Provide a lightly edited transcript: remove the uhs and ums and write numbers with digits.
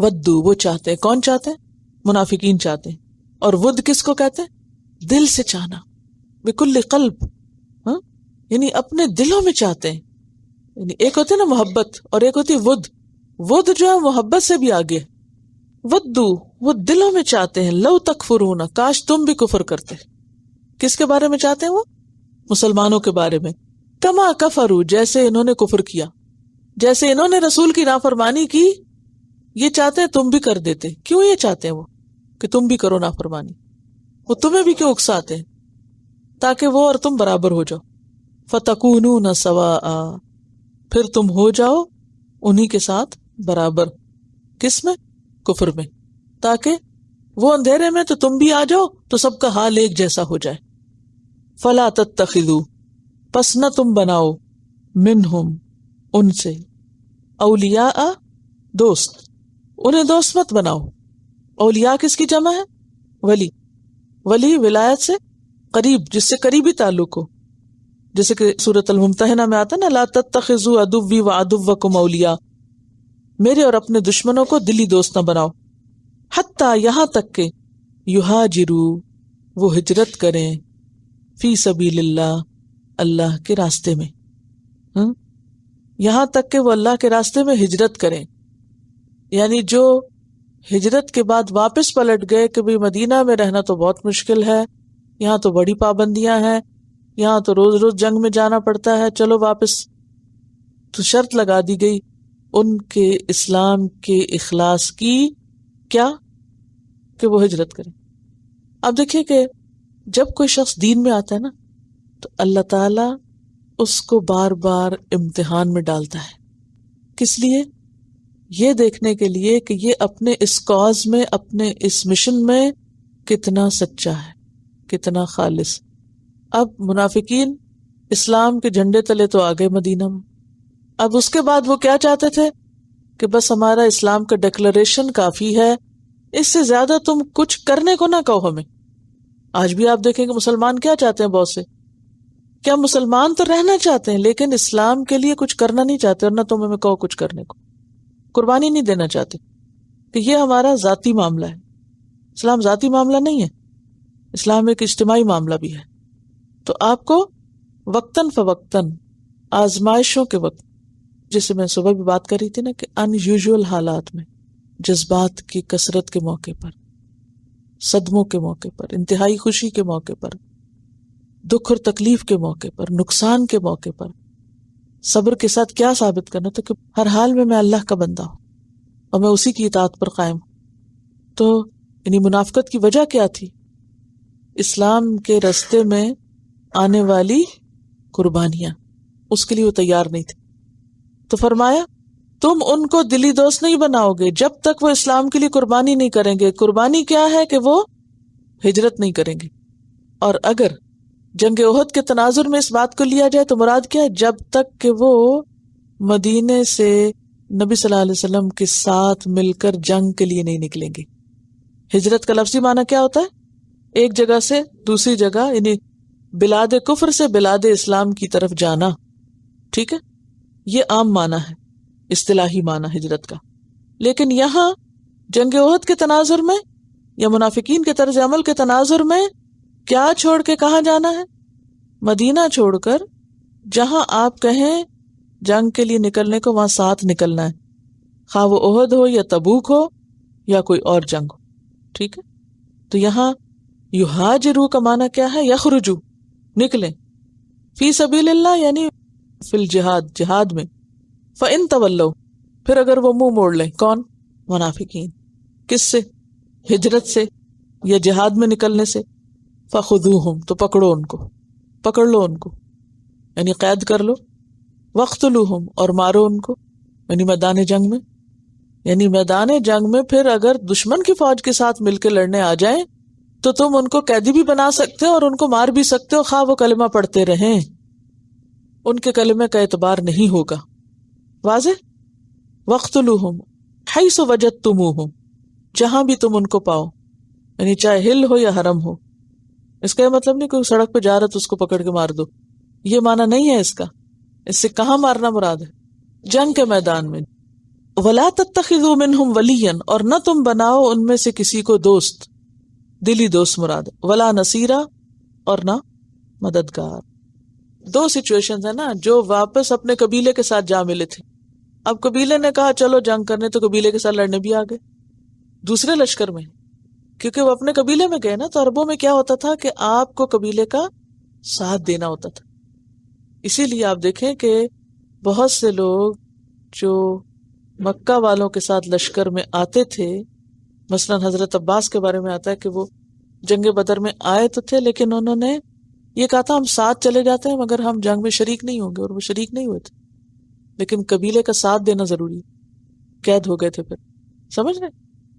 ودو وہ چاہتے ہیں، کون چاہتے ہیں؟ منافقین چاہتے ہیں. اور ود کس کو کہتے ہیں؟ دل سے چاہنا، بکل قلب، ہاں یعنی اپنے دلوں میں چاہتے ہیں. یعنی ایک ہوتی ہے نا محبت اور ایک ہوتی ہے ود. ود جو ہے محبت سے بھی آگے. ودو وہ دلوں میں چاہتے ہیں، لو تکفرون کاش تم بھی کفر کرتے. کس کے بارے میں چاہتے ہیں وہ؟ مسلمانوں کے بارے میں. کما کفرو جیسے انہوں نے کفر کیا، جیسے انہوں نے رسول کی نافرمانی کی، یہ چاہتے ہیں تم بھی کر دیتے. کیوں یہ چاہتے ہیں وہ کہ تم بھی کرو نافرمانی؟ وہ تمہیں بھی کیوں اکساتے ہیں؟ تاکہ وہ اور تم برابر ہو جاؤ. فتکونون سواء پھر تم ہو جاؤ انہی کے ساتھ برابر. کس میں؟ کفر میں. تاکہ وہ اندھیرے میں تو تم بھی آ جاؤ تو سب کا حال ایک جیسا ہو جائے. فلا تتخذوا پس نہ تم بناؤ منہم ان سے اولیاء دوست. انہیں دوست مت بناؤ. اولیاء کس کی جمع ہے؟ ولی. ولی ولایت سے قریب، جس سے قریبی تعلق ہو. جیسے کہ سورۃ الممتحنہ میں آتا نا لا تتخذوا عدوی وعدوکم اولیاء، میرے اور اپنے دشمنوں کو دلی دوست نہ بناؤ. حتی یہاں تک کہ یہاجروا وہ ہجرت کریں، فی سبیل اللہ اللہ کے راستے میں. یہاں تک کہ وہ اللہ کے راستے میں ہجرت کریں. یعنی جو ہجرت کے بعد واپس پلٹ گئے کہ بھی مدینہ میں رہنا تو بہت مشکل ہے، یہاں تو بڑی پابندیاں ہیں، یہاں تو روز روز جنگ میں جانا پڑتا ہے، چلو واپس. تو شرط لگا دی گئی ان کے اسلام کے اخلاص کی، کیا؟ کہ وہ ہجرت کریں. اب دیکھیے کہ جب کوئی شخص دین میں آتا ہے نا تو اللہ تعالی اس کو بار بار امتحان میں ڈالتا ہے. کس لیے؟ یہ دیکھنے کے لیے کہ یہ اپنے اس کاز میں، اپنے اس مشن میں کتنا سچا ہے، کتنا خالص. اب منافقین اسلام کے جھنڈے تلے تو آ گئے مدینہ میں. اب اس کے بعد وہ کیا چاہتے تھے کہ بس ہمارا اسلام کا ڈکلریشن کافی ہے، اس سے زیادہ تم کچھ کرنے کو نہ کہو ہمیں. آج بھی آپ دیکھیں کہ مسلمان کیا چاہتے ہیں بہت سے، کیا مسلمان تو رہنا چاہتے ہیں لیکن اسلام کے لیے کچھ کرنا نہیں چاہتے، اور نہ تم ہمیں کہو کچھ کرنے کو، قربانی نہیں دینا چاہتے کہ یہ ہمارا ذاتی معاملہ ہے. اسلام ذاتی معاملہ نہیں ہے، اسلام ایک اجتماعی معاملہ بھی ہے. تو آپ کو وقتاً فوقتاً آزمائشوں کے وقت، جسے میں صبح بھی بات کر رہی تھی نا کہ ان یوزول حالات میں، جذبات کی کثرت کے موقع پر، صدموں کے موقع پر، انتہائی خوشی کے موقع پر، دکھ اور تکلیف کے موقع پر، نقصان کے موقع پر، صبر کے ساتھ کیا ثابت کرنا تھا کہ ہر حال میں اللہ کا بندہ ہوں اور میں اسی کی اطاعت پر قائم ہوں. تو یعنی منافقت کی وجہ کیا تھی؟ اسلام کے راستے میں آنے والی قربانیاں، اس کے لیے وہ تیار نہیں تھے. تو فرمایا تم ان کو دلی دوست نہیں بناؤ گے جب تک وہ اسلام کے لیے قربانی نہیں کریں گے. قربانی کیا ہے؟ کہ وہ ہجرت نہیں کریں گے. اور اگر جنگ احد کے تناظر میں اس بات کو لیا جائے تو مراد کیا ہے؟ جب تک کہ وہ مدینے سے نبی صلی اللہ علیہ وسلم کے ساتھ مل کر جنگ کے لیے نہیں نکلیں گے. ہجرت کا لفظی معنی کیا ہوتا ہے؟ ایک جگہ سے دوسری جگہ، یعنی بلاد کفر سے بلاد اسلام کی طرف جانا. ٹھیک ہے، یہ عام معنی ہے، اصطلاحی معنی ہجرت کا. لیکن یہاں جنگ احد کے تناظر میں یا منافقین کے طرز عمل کے تناظر میں کیا چھوڑ کے کہاں جانا ہے؟ مدینہ چھوڑ کر جہاں آپ کہیں جنگ کے لیے نکلنے کو، وہاں ساتھ نکلنا ہے، خواہ وہ احد ہو یا تبوک ہو یا کوئی اور جنگ ہو. ٹھیک ہے، تو یہاں یہاجروا کا معنی کیا ہے؟ یخرجو، نکلیں، فی سبیل اللہ یعنی فی الجہاد، جہاد میں. فَإِن تَوَلَّوْا پھر اگر وہ منہ موڑ لیں، کون؟ منافقین. کس سے؟ ہجرت سے یا جہاد میں نکلنے سے. فَخُذُوهُمْ تو پکڑو ان کو، پکڑ لو ان کو، یعنی قید کر لو. وَاقْتُلُوهُمْ اور مارو ان کو، یعنی میدان جنگ میں. یعنی میدان جنگ میں پھر اگر دشمن کی فوج کے ساتھ مل کے لڑنے آ جائیں تو تم ان کو قیدی بھی بنا سکتے ہو اور ان کو مار بھی سکتے ہو، خواہ وہ کلمہ پڑھتے رہیں، ان کے کلمے کا اعتبار نہیں ہوگا. واضح؟ وَاقْتُلُوهُمْ حَيْثُ وَجَدتُّمُوهُمْ جہاں بھی تم ان کو پاؤ، یعنی چاہے ہل ہو یا حرم ہو. اس کا یہ مطلب نہیں کہ سڑک پہ جا رہا تو اس کو پکڑ کے مار دو، یہ معنی نہیں ہے اس کا. اس سے کہاں مارنا مراد ہے؟ جنگ کے میدان میں. ولا تتخذوا منهم ولیا، اور نہ تم بناؤ ان میں سے کسی کو دوست، دلی دوست مراد، ولا نصیرا، اور نہ مددگار۔ دو سچویشن ہے نا، جو واپس اپنے قبیلے کے ساتھ جا ملے تھے، اب قبیلے نے کہا چلو جنگ کرنے، تو قبیلے کے ساتھ لڑنے بھی آ گئے دوسرے لشکر میں، کیونکہ وہ اپنے قبیلے میں گئے نا۔ تو عربوں میں کیا ہوتا تھا کہ آپ کو قبیلے کا ساتھ دینا ہوتا تھا، اسی لیے آپ دیکھیں کہ بہت سے لوگ جو مکہ والوں کے ساتھ لشکر میں آتے تھے، مثلا حضرت عباس کے بارے میں آتا ہے کہ وہ جنگ بدر میں آئے تو تھے، لیکن انہوں نے یہ کہا تھا ہم ساتھ چلے جاتے ہیں مگر ہم جنگ میں شریک نہیں ہوں گے، اور وہ شریک نہیں ہوئے تھے، لیکن قبیلے کا ساتھ دینا ضروری، قید ہو گئے تھے پھر، سمجھ رہے؟